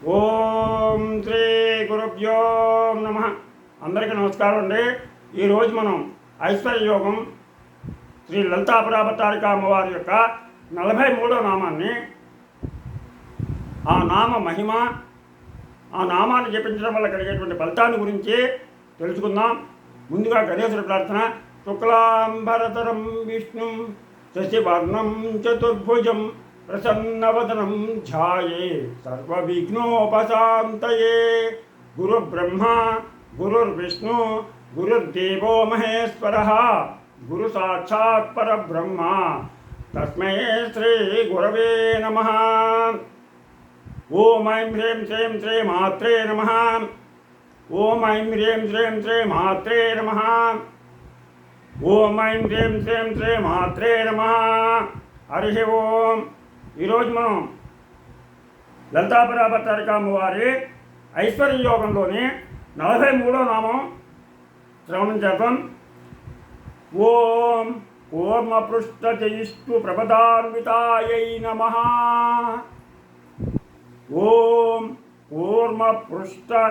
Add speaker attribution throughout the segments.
Speaker 1: ఓం శ్రీ గురుభ్యో నమ. అందరికీ నమస్కారం అండి. ఈరోజు మనం ఐశ్వర్య యోగం శ్రీ లలితా పరాభట్టారిక అమ్మవారి యొక్క 43వ నామాన్ని, ఆ నామ మహిమ, ఆ నామాన్ని జపించడం వల్ల కలిగేటువంటి ఫలితాన్ని గురించి తెలుసుకుందాం. ముందుగా గణేశుడి ప్రార్థన. శుక్లాంబరధరం విష్ణుం శశివర్ణం చతుర్భుజం ప్రసన్నవదనం ధ్యాయే సర్వవిఘ్నోపశాంతయే. గురుబ్రహ్మా గురుర్విష్ణు గురుర్దేవో మహేశ్వరః గురు సాక్షాత్ పరబ్రహ్మ తస్మై శ్రీ గురవే నమః. ఓం ఐం హ్రీం శ్రీం శ్రీ మాత్రే నమః. ఓం ఐం హ్రీం శ్రీం శ్రీ మాత్రే నమః. ఓం ఐం హ్రీం శ్రీం శ్రీ మాత్రే నమః. హరి ఓం. ఈరోజు మనం లలితా పరాభట్టారిక అమ్మవారి ఐశ్వర్య యోగంలోని 43వ నామం శ్రవణం చేద్దాం. ఓం కూర్మపృష్ఠజయిష్టు ప్రపదాన్వితాయై నమః. ఓం కూర్మపృష్ఠజయిష్టు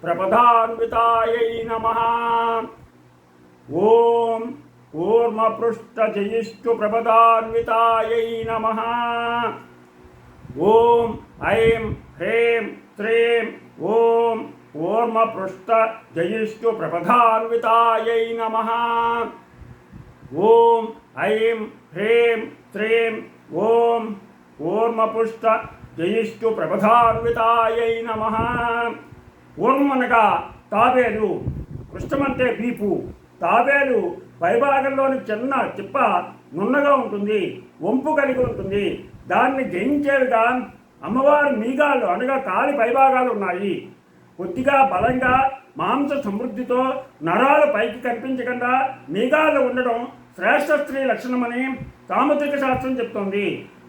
Speaker 1: ప్రపదాన్వితాయై నమః. ఓం కూర్మపృష్ఠజయిష్టు ప్రపదాన్వితాయై నమః. ఓం ఐం హ్రీం శ్రీం ఓం కూర్మపృష్ఠజయిష్టు ప్రపదాన్వితాయై నమః. ఓం ఐం హ్రీం శ్రీం ఓం కూర్మపృష్ఠజయిష్టు ప్రపదాన్వితాయై నమః. కూర్మం అనగా తాబేలు, పృష్ఠమంటే వీపు. తాబేలు పైభాగంలోని చిన్న చిప్ప నున్నగా ఉంటుంది, వంపు కలిగి ఉంటుంది. దాన్ని జయించేవిగా అమ్మవారి మీగాళ్ళు అనగా కాలి పైభాగాలు ఉన్నాయి. కొద్దిగా బలంగా మాంస సమృద్ధితో నరాలు పైకి కనిపించకుండా మీగాళ్ళు ఉండడం శ్రేష్ఠ స్త్రీ లక్షణమని సాముద్రిక శాస్త్రం చెప్తోంది.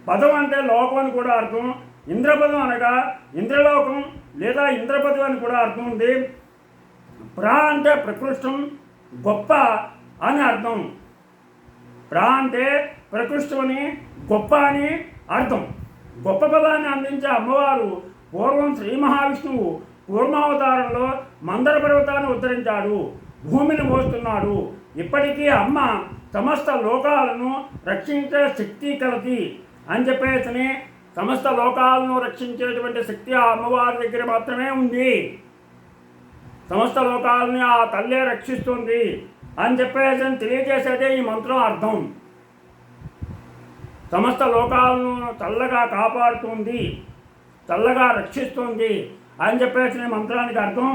Speaker 1: పదం అంటే లోకం అని కూడా అర్థం. ఇంద్రపదం అనగా ఇంద్రలోకం లేదా ఇంద్రపదం అని కూడా అర్థం ఉంది. ప్రా అంటే ప్రకృష్టం, గొప్ప అని అర్థం. ప్రా అంటే ప్రకృష్టం అని, గొప్ప అని అర్థం. గొప్ప పదాన్ని అందించే అమ్మవారు పూర్వం శ్రీ మహావిష్ణువు కూర్మావతారంలో మందర పర్వతాన్ని ఉద్ధరించాడు, భూమిని మోస్తున్నాడు. ఇప్పటికీ అమ్మ సమస్త లోకాలను రక్షించే శక్తి కలది అని చెప్పేసి సమస్త లోకాలను రక్షించేటువంటి శక్తి ఆ అమ్మవారి దగ్గర మాత్రమే ఉంది. సమస్త లోకాలని ఆ తల్లే రక్షిస్తుంది అని చెప్పేసి తెలియజేసేదే ఈ మంత్రం అర్థం. సమస్త లోకాలను చల్లగా కాపాడుతుంది, చల్లగా రక్షిస్తుంది అని చెప్పేసిన మంత్రానికి అర్థం.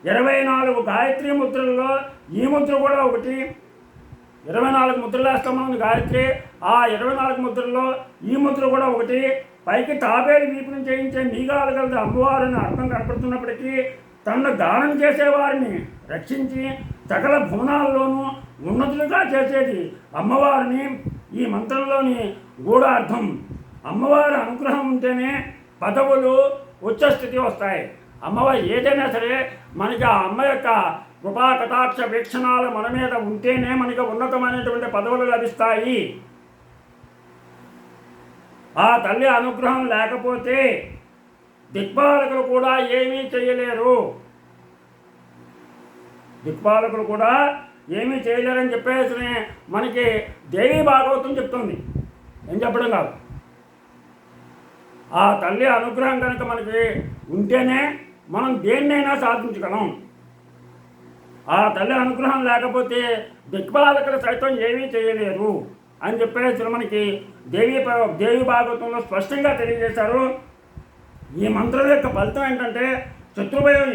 Speaker 1: 24 గాయత్రి ముద్రల్లో ఈ ముద్ర కూడా ఒకటి. 24 ముద్రలు వేస్తాం మనం గాయత్రి. ఆ 24 ముద్రల్లో ఈ ముద్ర కూడా ఒకటి. పైకి తాబేలు వీపును చేయించే మీగాలు కలది అమ్మవారిని అర్థం కనపడుతున్నప్పటికీ తనను గానం చేసేవారిని రక్షించి సకల భువనాల్లోనూ ఉన్నతులుగా చేసేది అమ్మవారిని ఈ మంత్రంలోని గూఢార్థం. అమ్మవారి అనుగ్రహం ఉంటేనే పదవులు ఉచ్చస్థితి వస్తాయి. అమ్మవారు ఏదైనా సరే మనకి ఆ అమ్మ యొక్క కృపా కటాక్ష వీక్షణాలు మన మీద ఉంటేనే మనకి ఉన్నతమైనటువంటి పదవులు లభిస్తాయి. ఆ తల్లి అనుగ్రహం లేకపోతే దిక్పాలకులు కూడా ఏమీ చేయలేరు. దిక్పాలకులు కూడా ఏమీ చేయలేరని చెప్పేసి మనకి దేవీ భాగవతం చెప్తుంది. ఏం చెప్పడం కాదు, ఆ తల్లి అనుగ్రహం కనుక మనకి ఉంటేనే మనం దేన్నైనా సాధించగలం. ఆ తల్లి అనుగ్రహం లేకపోతే దిక్పాలకులు సైతం ఏమీ చేయలేరు అని చెప్పేసి మనకి దేవీ భాగవతంలో స్పష్టంగా తెలియజేశారు. ఈ మంత్రం యొక్క ఫలితం ఏంటంటే శత్రుభయం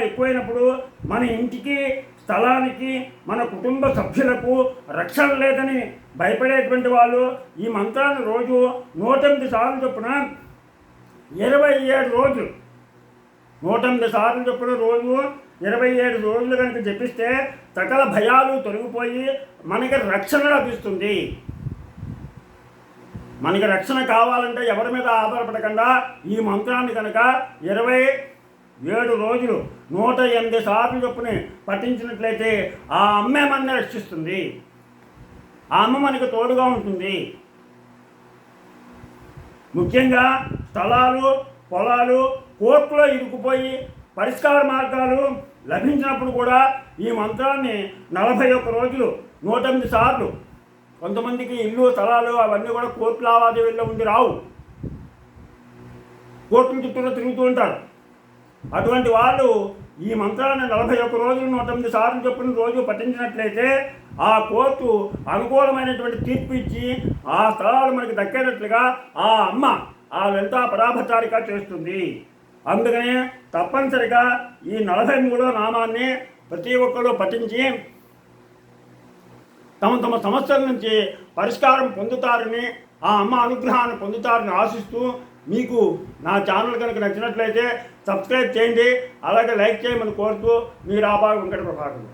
Speaker 1: ఎక్కువైనప్పుడు మన ఇంటికి, స్థలానికి, మన కుటుంబ సభ్యులకు రక్షణ లేదని భయపడేటువంటి వాళ్ళు ఈ మంత్రాన్ని రోజు 108 సార్లు చొప్పున 27 రోజులు 108 సార్లు చొప్పున రోజు 27 రోజులు కనుక జపిస్తే సకల భయాలు తొలగిపోయి మనకి రక్షణ లభిస్తుంది. మనకి రక్షణ కావాలంటే ఎవరి మీద ఆధారపడకుండా ఈ మంత్రాన్ని కనుక 27 రోజులు 108 సార్లు చొప్పున పఠించినట్లయితే ఆ అమ్మే మనల్ని రక్షిస్తుంది. ఆ అమ్మ మనకు తోడుగా ఉంటుంది. ముఖ్యంగా స్థలాలు, పొలాలు కోర్టులో ఇరుక్కుపోయి పరిష్కార మార్గాలు లభించినప్పుడు కూడా ఈ మంత్రాన్ని 41 రోజులు 108 సార్లు, కొంతమందికి ఇల్లు స్థలాలు అవన్నీ కూడా కోర్టు లావాదేవీల్లో ఉండి రావు, కోర్టుల చుట్టూలో తిరుగుతూ ఉంటారు. అటువంటి వాళ్ళు ఈ మంత్రాన్ని 41 రోజులు 108 సార్లు చొప్పున రోజు పఠించినట్లయితే ఆ కోర్టు అనుకూలమైనటువంటి తీర్పు ఇచ్చి ఆ స్థలాలు మనకి దక్కేటట్లుగా ఆ అమ్మ ఆ లలితా పరాభచారిక చేస్తుంది. అందుకనే తప్పనిసరిగా ఈ 43వ నామాన్ని ప్రతి ఒక్కరూ పఠించి తమ తమ సమస్యల నుంచి పరిష్కారం పొందుతారని, ఆ అమ్మ అనుగ్రహాన్ని పొందుతారని ఆశిస్తూ, మీకు నా ఛానల్ కనుక నచ్చినట్లయితే సబ్స్క్రైబ్ చేయండి, అలాగే లైక్ చేయమని కోరుతూ మీ రాబాగు వెంకట ప్రభాకర్.